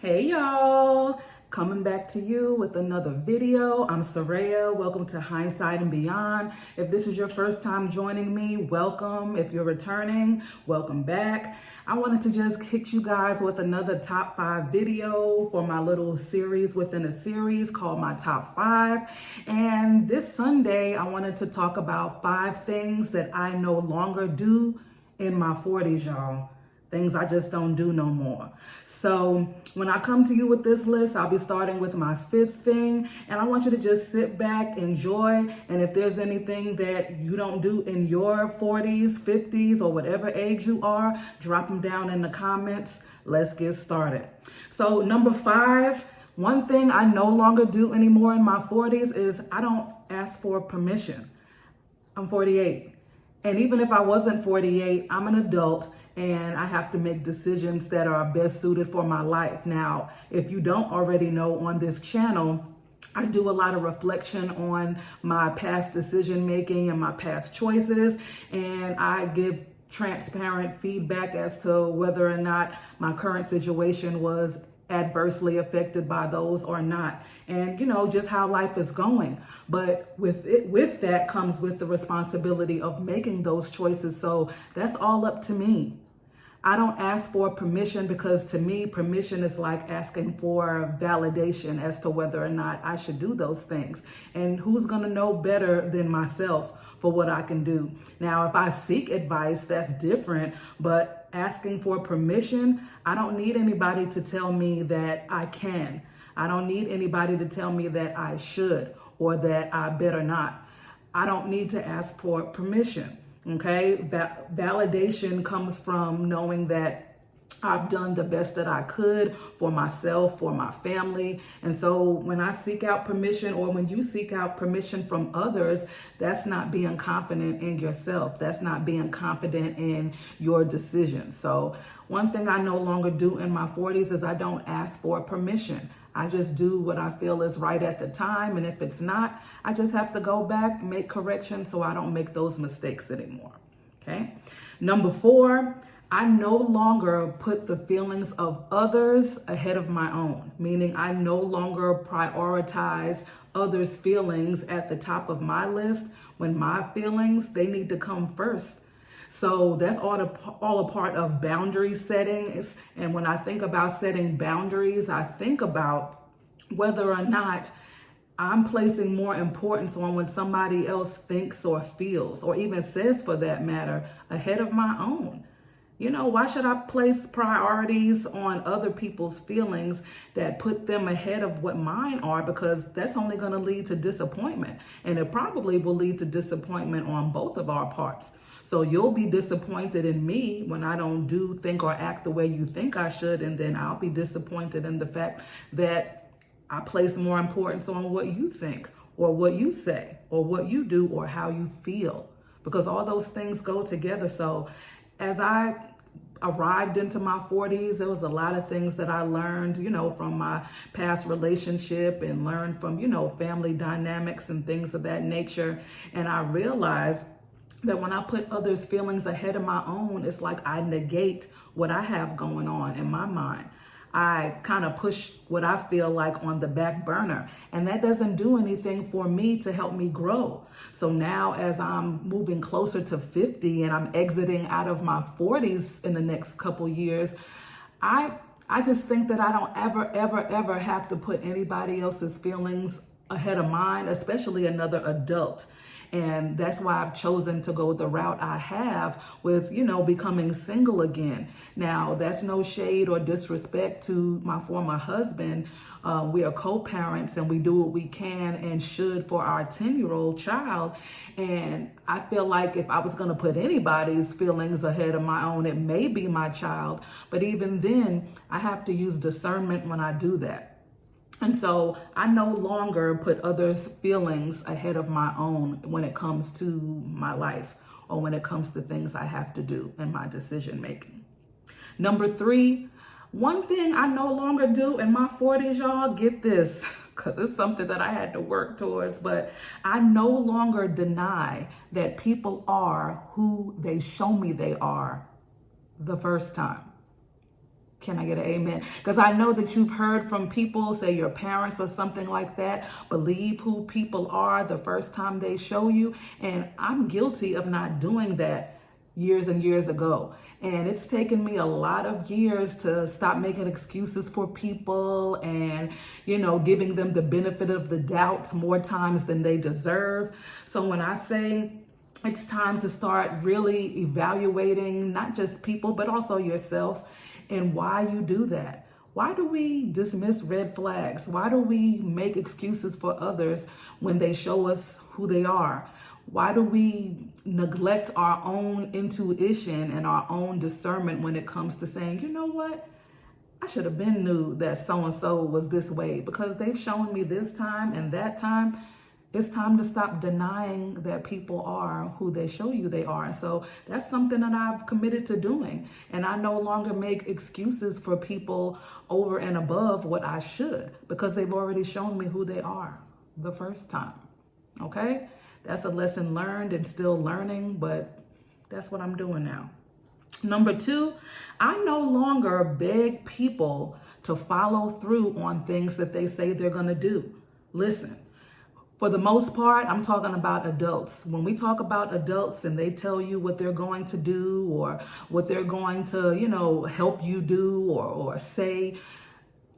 Hey y'all, coming back to you with another video. I'm Soraya. Welcome to Hindsight and Beyond. If this is your first time joining me, welcome. If you're returning, welcome back. I wanted to just hit you guys with another top 5 video for my little series within a series called my top 5. And this Sunday, I wanted to talk about 5 things that I no longer do in my 40s, y'all. Things I just don't do no more. So when I come to you with this list, I'll be starting with my 5th thing. And I want you to just sit back, enjoy. And if there's anything that you don't do in your 40s, 50s, or whatever age you are, drop them down in the comments. Let's get started. So number 5, one thing I no longer do anymore in my 40s is I don't ask for permission. I'm 48. And even if I wasn't 48, I'm an adult and I have to make decisions that are best suited for my life. Now, if you don't already know, on this channel, I do a lot of reflection on my past decision making and my past choices, and I give transparent feedback as to whether or not my current situation was adversely affected by those or not, and just how life is going. But with that comes with the responsibility of making those choices. So that's all up to me. I don't ask for permission because to me, permission is like asking for validation as to whether or not I should do those things. And who's going to know better than myself for what I can do? Now, if I seek advice, that's different. But asking for permission, I don't need anybody to tell me that I can. I don't need anybody to tell me that I should or that I better not. I don't need to ask for permission. Okay, validation comes from knowing that I've done the best that I could for myself, for my family. And so when I seek out permission, or when you seek out permission from others, that's not being confident in yourself. That's not being confident in your decisions. So one thing I no longer do in my 40s is I don't ask for permission. I just do what I feel is right at the time. And if it's not, I just have to go back, make corrections so I don't make those mistakes anymore. Okay. Number 4, I no longer put the feelings of others ahead of my own, meaning I no longer prioritize others' feelings at the top of my list when my feelings, they need to come first. So that's all a part of boundary setting. And when I think about setting boundaries, I think about whether or not I'm placing more importance on what somebody else thinks or feels, or even says for that matter, ahead of my own. Why should I place priorities on other people's feelings that put them ahead of what mine are? Because that's only going to lead to disappointment. And it probably will lead to disappointment on both of our parts. So you'll be disappointed in me when I don't do, think, or act the way you think I should. And then I'll be disappointed in the fact that I place more importance on what you think, or what you say, or what you do, or how you feel. Because all those things go together. So as I arrived into my 40s, there was a lot of things that I learned, from my past relationship, and learned from, family dynamics and things of that nature. And I realized that when I put others' feelings ahead of my own, it's like I negate what I have going on in my mind. I kind of push what I feel like on the back burner, and that doesn't do anything for me to help me grow. So now, as I'm moving closer to 50 and I'm exiting out of my 40s in the next couple years, I just think that I don't ever have to put anybody else's feelings ahead of mine, especially another adult. And that's why I've chosen to go the route I have with, becoming single again. Now, that's no shade or disrespect to my former husband. We are co-parents and we do what we can and should for our 10-year-old child. And I feel like if I was going to put anybody's feelings ahead of my own, it may be my child. But even then, I have to use discernment when I do that. And so I no longer put others' feelings ahead of my own when it comes to my life, or when it comes to things I have to do in my decision making. Number 3, one thing I no longer do in my 40s, y'all, get this, because it's something that I had to work towards, but I no longer deny that people are who they show me they are the first time. Can I get an amen? Because I know that you've heard from people, say your parents or something like that, believe who people are the first time they show you. And I'm guilty of not doing that years and years ago. And it's taken me a lot of years to stop making excuses for people and, giving them the benefit of the doubt more times than they deserve. So when I say it's time to start really evaluating not just people, but also yourself and why you do that. Why do we dismiss red flags? Why do we make excuses for others when they show us who they are? Why do we neglect our own intuition and our own discernment when it comes to saying, you know what? I should have been knew that so-and-so was this way because they've shown me this time and that time. It's time to stop denying that people are who they show you they are. So that's something that I've committed to doing. And I no longer make excuses for people over and above what I should because they've already shown me who they are the first time. Okay? That's a lesson learned and still learning, but that's what I'm doing now. Number 2, I no longer beg people to follow through on things that they say they're going to do. Listen. For the most part, I'm talking about adults. When we talk about adults and they tell you what they're going to do or what they're going to, help you do or say,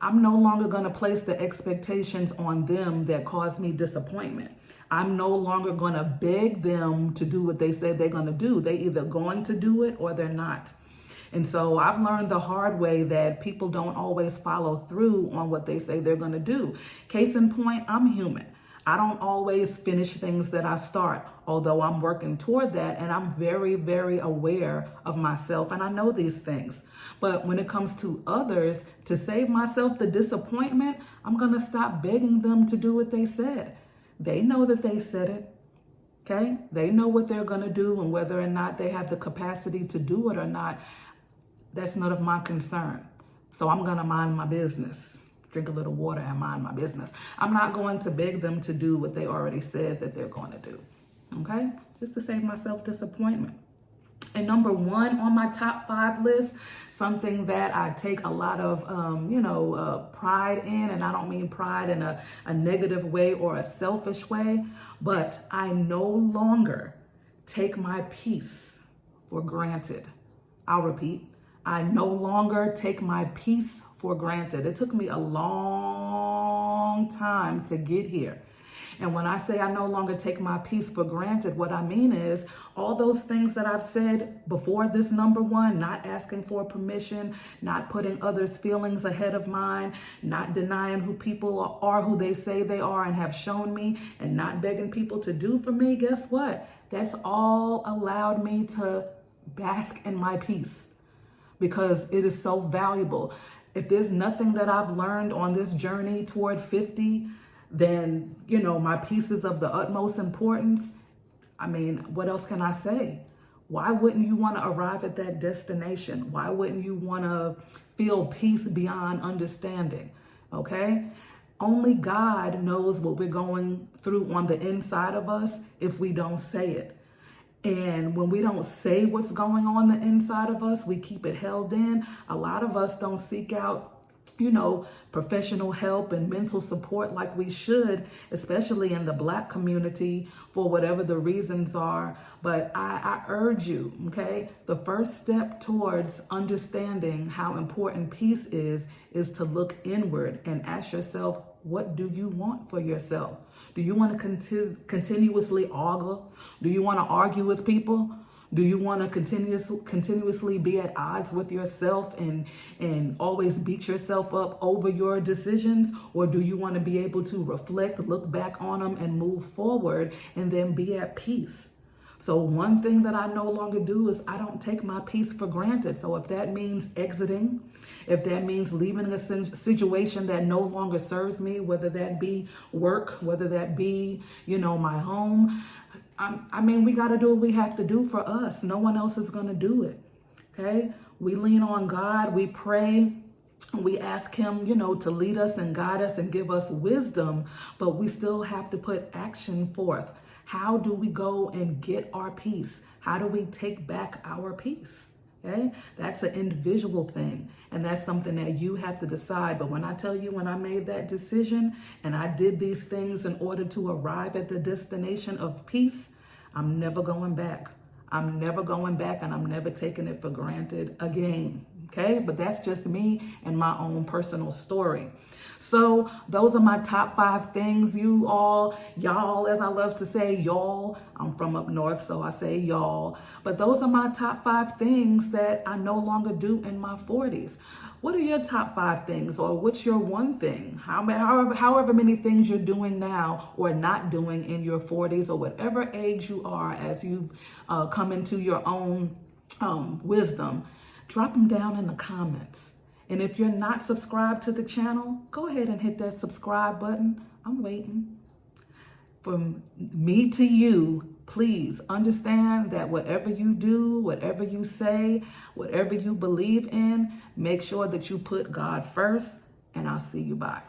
I'm no longer going to place the expectations on them that cause me disappointment. I'm no longer going to beg them to do what they said they're going to do. They either going to do it or they're not. And so I've learned the hard way that people don't always follow through on what they say they're going to do. Case in point, I'm human. I don't always finish things that I start, although I'm working toward that. And I'm very, very aware of myself. And I know these things. But when it comes to others, to save myself the disappointment, I'm going to stop begging them to do what they said. They know that they said it. Okay? They know what they're going to do, and whether or not they have the capacity to do it or not, that's none of my concern. So I'm going to mind my business. Drink a little water and mind my business. I'm not going to beg them to do what they already said that they're going to do. Okay? Just to save myself disappointment. And number 1 on my top 5 list, something that I take a lot of, pride in, and I don't mean pride in a negative way or a selfish way, but I no longer take my peace for granted. I'll repeat. I no longer take my peace for granted. It took me a long time to get here. And when I say I no longer take my peace for granted, what I mean is all those things that I've said before this number 1, not asking for permission, not putting others' feelings ahead of mine, not denying who people are, who they say they are and have shown me, and not begging people to do for me. Guess what? That's all allowed me to bask in my peace because it is so valuable. If there's nothing that I've learned on this journey toward 50, then, my peace is of the utmost importance. I mean, what else can I say? Why wouldn't you want to arrive at that destination? Why wouldn't you want to feel peace beyond understanding? Okay? Only God knows what we're going through on the inside of us if we don't say it. And when we don't say what's going on the inside of us, we keep it held in. A lot of us don't seek out, professional help and mental support like we should, especially in the Black community for whatever the reasons are. But I urge you, okay, the first step towards understanding how important peace is to look inward and ask yourself, what do you want for yourself? Do you want to continuously argue? Do you want to argue with people? Do you want to continuously be at odds with yourself and always beat yourself up over your decisions? Or do you want to be able to reflect, look back on them and move forward and then be at peace? So one thing that I no longer do is I don't take my peace for granted. So if that means exiting, if that means leaving a situation that no longer serves me, whether that be work, whether that be, my home, we got to do what we have to do for us. No one else is going to do it. Okay? We lean on God. We pray. We ask him, to lead us and guide us and give us wisdom, but we still have to put action forth. How do we go and get our peace? How do we take back our peace? Okay, that's an individual thing, and that's something that you have to decide. But when I tell you, when I made that decision and I did these things in order to arrive at the destination of peace, I'm never going back. I'm never going back, and I'm never taking it for granted again. Okay, but that's just me and my own personal story. So those are my top 5 things, y'all, as I love to say, y'all. I'm from up north, so I say y'all. But those are my top 5 things that I no longer do in my 40s. What are your top 5 things, or what's your one thing? However many things you're doing now or not doing in your 40s, or whatever age you are as you've come into your own wisdom, drop them down in the comments. And if you're not subscribed to the channel, go ahead and hit that subscribe button. I'm waiting. From me to you, please understand that whatever you do, whatever you say, whatever you believe in, make sure that you put God first, and I'll see you. Bye.